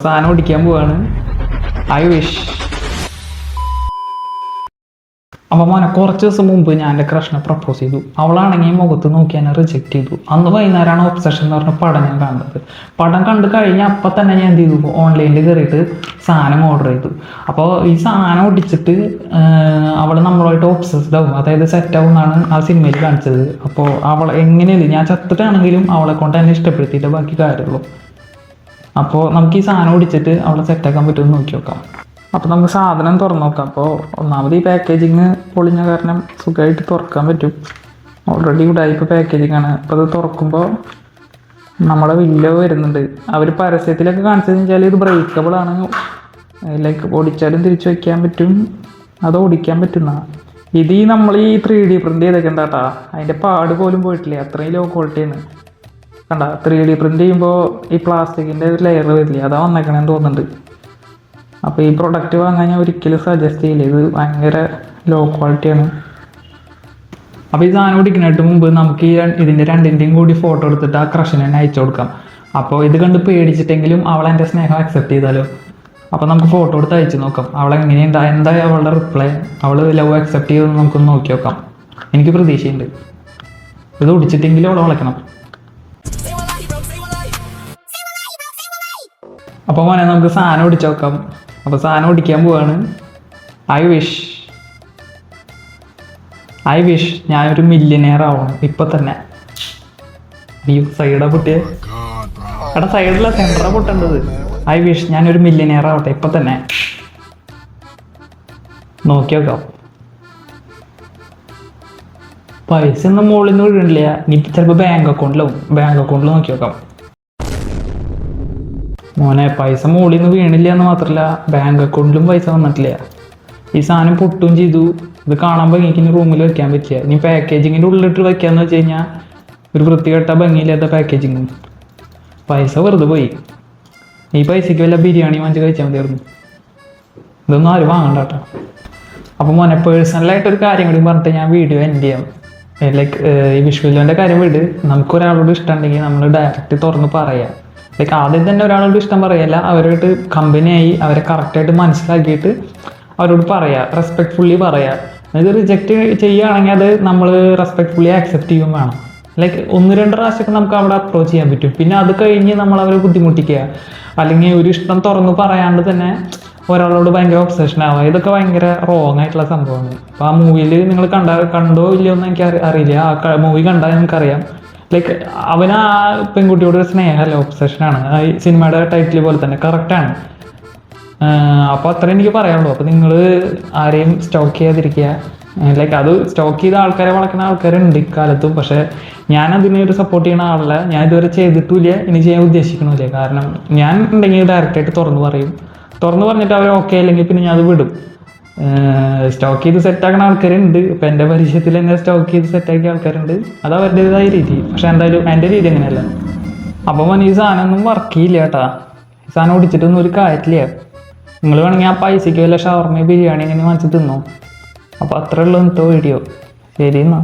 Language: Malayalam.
സാധനം ഓടിക്കാൻ പോവാണ്. I wish. അപ്പം മോനെ കുറച്ച് ദിവസം മുമ്പ് ഞാൻ എൻ്റെ ക്രഷിനെ പ്രപ്പോസ് ചെയ്തു. അവളാണെങ്കിൽ മുഖത്ത് നോക്കി എന്നെ റിജക്റ്റ് ചെയ്തു. അന്ന് വൈകുന്നേരമാണ് ഒബ്സഷൻ എന്ന് പറഞ്ഞ പടം ഞാൻ കാണുന്നത്. പടം കണ്ടു കഴിഞ്ഞാൽ അപ്പം തന്നെ ഞാൻ എന്ത് ചെയ്തു, ഓൺലൈനിൽ കയറിയിട്ട് സാധനം ഓർഡർ ചെയ്തു. അപ്പോൾ ഈ സാധനം ഒടിച്ചിട്ട് അവൾ നമ്മളുമായിട്ട് ഒബ്സസ്ഡ് ആവും, അതായത് സെറ്റ് ആവും എന്നാണ് ആ സിനിമയിൽ കാണിച്ചത്. അപ്പോൾ അവൾ എങ്ങനെയല്ല, ഞാൻ ചത്തിട്ടാണെങ്കിലും അവളെ കൊണ്ട് എന്നെ ഇഷ്ടപ്പെടുത്തിയിട്ട് ബാക്കി കാര്യമുള്ളൂ. അപ്പോൾ നമുക്ക് ഈ സാധനം ഒടിച്ചിട്ട് അവളെ സെറ്റാക്കാൻ പറ്റുമെന്ന് നോക്കി നോക്കാം. അപ്പോൾ നമുക്ക് സാധനം തുറന്നു നോക്കാം. അപ്പോൾ ഒന്നാമത് ഈ പാക്കേജിങ് പൊളിഞ്ഞ കാരണം സുഖമായിട്ട് തുറക്കാൻ പറ്റും. ഓൾറെഡി ഉടായിപ്പ് പാക്കേജിങ് ആണ്. അപ്പോൾ അത് തുറക്കുമ്പോൾ നമ്മളെ വില്ലോ വരുന്നുണ്ട്. അവർ പരസ്യത്തിലൊക്കെ കാണിച്ചതെന്ന് വെച്ചാൽ ഇത് ബ്രേക്കബിൾ ആണ്, ലൈക്ക് ഓടിച്ചാലും തിരിച്ചു വയ്ക്കാൻ പറ്റും, അത് ഓടിക്കാൻ പറ്റുന്ന. ഇത് ഈ നമ്മൾ ഈ 3D പ്രിൻ്റ് ചെയ്തൊക്കെ ഉണ്ടാട്ടാ, അതിൻ്റെ പാട് പോലും പോയിട്ടില്ല, അത്രയും ലോ ക്വാളിറ്റിയാണ്. കണ്ട 3D പ്രിൻ്റ് ചെയ്യുമ്പോൾ ഈ പ്ലാസ്റ്റിക്കിൻ്റെ ഒരു ലെയർ വരില്ല, അതാ വന്നേക്കണേന്ന് തോന്നുന്നുണ്ട്. അപ്പോൾ ഈ പ്രൊഡക്റ്റ് വാങ്ങാൻ ഞാൻ ഒരിക്കലും സജസ്റ്റ് ചെയ്യില്ല, ഇത് ഭയങ്കര ലോ ക്വാളിറ്റിയാണ്. അപ്പോൾ ഈ സാധനം ഓടിക്കുന്നതിന് മുമ്പ് നമുക്ക് ഈ ഇതിൻ്റെ രണ്ടിൻ്റെയും കൂടി ഫോട്ടോ എടുത്തിട്ട് ആ ക്രഷിനെ തന്നെ അയച്ചു കൊടുക്കാം. അപ്പോൾ ഇത് കണ്ട് പേടിച്ചിട്ടെങ്കിലും അവൾ എൻ്റെ സ്നേഹം അക്സെപ്റ്റ് ചെയ്താലോ. അപ്പോൾ നമുക്ക് ഫോട്ടോ എടുത്ത് അയച്ചു നോക്കാം, അവളെങ്ങനെയുണ്ടാ, എന്താ അവളുടെ റിപ്ലൈ, അവൾ ലവ് അക്സെപ്റ്റ് ചെയ്തെന്ന് നമുക്കൊന്ന് നോക്കി നോക്കാം. എനിക്ക് പ്രതീക്ഷയുണ്ട്, ഇത് ഒടിച്ചിട്ടെങ്കിലും അവളെ വിളിക്കണം. അപ്പോൾ മോനെ നമുക്ക് സാധനം ഒടിച്ചു നോക്കാം. അപ്പോൾ സാധനം ഒടിക്കാൻ പോവാണ്. ഐ വിഷ് ഞാനൊരു മില്യനെയർ ആവണം ഇപ്പം തന്നെ. അയ്യോ സൈഡാ പൊട്ടിയെ, എടാ സൈഡില സെൻറ്ററാ പൊട്ടേണ്ടത്. ഐ വിഷ് ഞാനൊരു മില്യനെയർ ആവട്ടെ ഇപ്പം തന്നെ. നോക്കി നോക്കാം. പൈസ ഒന്നും മുകളിൽ നിന്ന് വീഴണില്ല, നീ ചിലപ്പോൾ ബാങ്ക് അക്കൗണ്ടിൽ നോക്കി നോക്കാം. മോനെ പൈസ മുകളിൽ നിന്ന് വീണില്ല എന്ന് മാത്രമല്ല, ബാങ്ക് അക്കൗണ്ടിലും പൈസ വന്നിട്ടില്ല. ഈ സാധനം പൊട്ടും ചെയ്തു. ഇത് കാണുമ്പോൾ എനിക്ക് ഇനി റൂമിൽ വെക്കാൻ പറ്റില്ല. ഇനി പാക്കേജിങ്ങിൻ്റെ ഉള്ളിലിട്ട് വെക്കാന്ന് വെച്ച് കഴിഞ്ഞാൽ ഒരു വൃത്തികെട്ട ഭംഗിയില്ലാത്ത പാക്കേജിങ്ങും. പൈസ വെറുതെ പോയി. ഈ പൈസയ്ക്ക് വല്ല ബിരിയാണി വാങ്ങിച്ച് കഴിച്ചാൽ മതിയായിരുന്നു. ഇതൊന്നും ആരും വാങ്ങണ്ട കേട്ടോ. അപ്പോൾ മോനെ പേഴ്സണലായിട്ടൊരു കാര്യം കൂടി പറഞ്ഞിട്ട് ഞാൻ വീഡിയോ എൻഡ് ചെയ്യാം. ലൈക്ക് ഈ വിഷ്വലിൻ്റെ കാര്യം വിട്, നമുക്കൊരാളോട് ഇഷ്ടമുണ്ടെങ്കിൽ നമ്മൾ ഡയറക്റ്റ് തുറന്ന് പറയാം. ലൈക്ക് ആദ്യം തന്നെ ഒരാളോട് ഇഷ്ടം പറയല്ല, അവരായിട്ട് കമ്പനിയായി അവരെ കറക്റ്റായിട്ട് മനസ്സിലാക്കിയിട്ട് അവരോട് പറയാം, റെസ്പെക്ട്ഫുള്ളി പറയാം. അതായത് റിജക്റ്റ് ചെയ്യുകയാണെങ്കിൽ അത് നമ്മൾ റെസ്പെക്ട്ഫുള്ളി ആക്സെപ്റ്റ് ചെയ്യും വേണം. ലൈക്ക് 1-2 പ്രാവശ്യമൊക്കെ നമുക്ക് അവിടെ അപ്രോച്ച് ചെയ്യാൻ പറ്റും. പിന്നെ അത് കഴിഞ്ഞ് നമ്മൾ അവരെ ബുദ്ധിമുട്ടിക്കുക, അല്ലെങ്കിൽ ഒരു ഇഷ്ടം തുറന്ന് പറയാണ്ട് തന്നെ ഒരാളോട് ഭയങ്കര ഒബ്സഷൻ ആവുക, ഇതൊക്കെ ഭയങ്കര റോങ് ആയിട്ടുള്ള സംഭവമാണ്. അപ്പോൾ ആ മൂവിയിൽ നിങ്ങൾ കണ്ടോ ഇല്ലയോ എന്ന് എനിക്ക് അറിയില്ല. ആ മൂവി കണ്ടാൽ നമുക്കറിയാം. ലൈക്ക് അവന് ആ പെൺകുട്ടിയോട് ഒരു സ്നേഹമല്ല, ഒബ്സഷനാണ്. ഈ സിനിമയുടെ ടൈറ്റിൽ പോലെ തന്നെ കറക്റ്റാണ്. അപ്പോൾ അത്രയും എനിക്ക് പറയാനുള്ളൂ. അപ്പോൾ നിങ്ങൾ ആരെയും സ്റ്റോക്ക് ചെയ്യാതിരിക്കുക. ലൈക്ക് അത് സ്റ്റോക്ക് ചെയ്ത ആൾക്കാരെ വളയ്ക്കുന്ന ആൾക്കാരുണ്ട് ഇക്കാലത്തും. പക്ഷേ ഞാനതിനൊരു സപ്പോർട്ട് ചെയ്യുന്ന ആളല്ല, ഞാൻ ഇതുവരെ ചെയ്തിട്ടില്ല, ഇനി ചെയ്യാൻ ഉദ്ദേശിക്കണില്ല. കാരണം ഞാൻ ഉണ്ടെങ്കിൽ ഡയറക്റ്റായിട്ട് തുറന്നു പറയും. തുറന്നു പറഞ്ഞിട്ട് അവർ ഓക്കെ അല്ലെങ്കിൽ പിന്നെ ഞാൻ അത് വിടും. സ്റ്റോക്ക് ചെയ്ത് സെറ്റാക്കുന്ന ആൾക്കാരുണ്ട്. ഇപ്പം എൻ്റെ പരിചയത്തിൽ തന്നെ സ്റ്റോക്ക് ചെയ്ത് സെറ്റാക്കിയ ആൾക്കാരുണ്ട്. അത് അവരുടേതായ രീതി. പക്ഷെ എന്തായാലും എൻ്റെ രീതി അങ്ങനെയല്ല. അപ്പം ഈ സാധനമൊന്നും വർക്ക് ചെയ്യില്ല കേട്ടാ. ഈ സാധനം ഓടിച്ചിട്ടൊന്നും ഒരു കാര്യത്തില്ല. നിങ്ങൾ വേണമെങ്കിൽ ആ പൈസയ്ക്ക് വല്ല ഷവർമ ബിരിയാണി ഇങ്ങനെ വാങ്ങിച്ച് തിന്നോ. അപ്പോൾ അത്രേ ഉള്ളൂ ഇന്നത്തെ വീഡിയോ. ശരി എന്നാൽ.